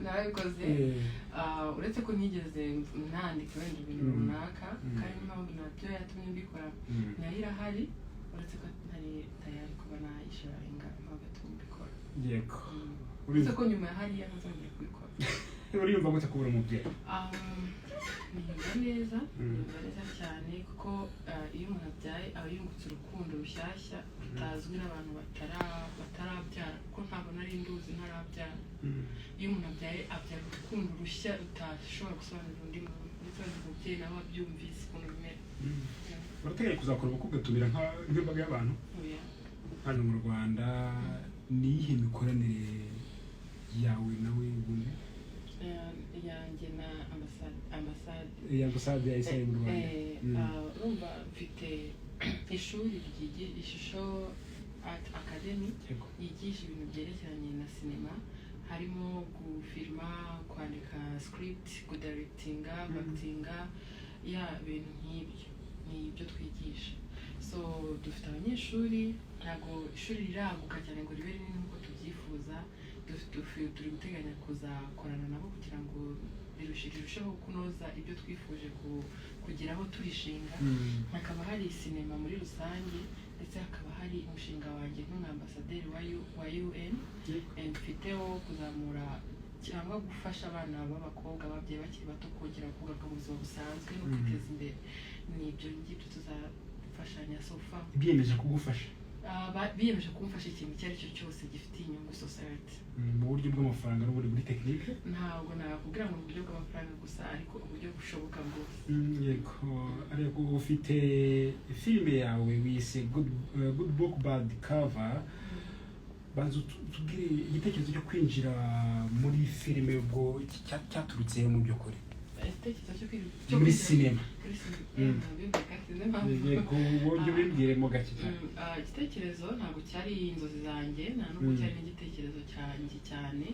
narabikoze uretse ko nigeze nandika wenda ibintu runaka kandi impamvu nabyo yatumye mbikora nayo irahari uretse ko ntari tayari kuba nayisharinga impamvu yatumye mbikora yego uretse ko nyuma ya hariya ntazongera kubikora uriyumva gute kubura umubyeyi niyumva neza cyane kuko iyo umuntu abyaye aba yungutse urukundo rushyashya rutazwi n'abantu batarabyara kuko ntabwo nari nduzi ntarabyara iyo umuntu abyaye abyara urukundo rushya utashobora gusobanurira undi muntu ndetse umubyeyi nawe abyumvise ukuntu bimera urateganya kuzakora ubukwe ugatumira nk'imbaga y'abantu hano mu Rwanda ni iyihe mikoranire yawe nawe ubundi yanjye na ambasade ya Israel mu Rwanda urumva mfite ishuri ryigisha ishusho Art Academy yigisha ibintu byerekeranye na sinema harimo gufilma kwandika script kudirectinga actinga ya bintu nk'ibyo nibyo twigisha so dufite abanyeshuri ntabwo ishuri riraguka cyane ngo ribe rinini nk'uko tubyifuza turi guteganya kuzakorana nabo kugira ngo rirusheho kunoza ibyo twifuje kugeraho turishinga hakaba hari sinema muri rusange ndetse hakaba hari umushinga wanjye nk'umwambasaderi wa UN mfiteho kuzamura cyangwa gufasha abana b'abakobwa babyeyi bakiri bato kongera kugaruka mu buzima busanzwe no kwiteza imbere n'ibyo ngibyo tuzafashanya sofa biyemeje kugufasha biyemeje kumfasha ikintu icyo ari cyo cyose gifitiye inyungu society mu buryo bw'amafaranga n'ubundi muri tekinike ntabwo nakubwira ngo mu buryo bw'amafaranga gusa ariko uburyo bushoboka bwose yego ariko ufite filime yawe wise good book bad cover banza tubwire igitekerezo cyo kwinjira muri filime ubwo cyaturutse mu by'ukuri muri sinema yego uburyo bimbwiremo gake cyane igitekerezo ntabwo cyari inzozi zanjye nta nubwo cyari n'igitekerezo cyanjye cyane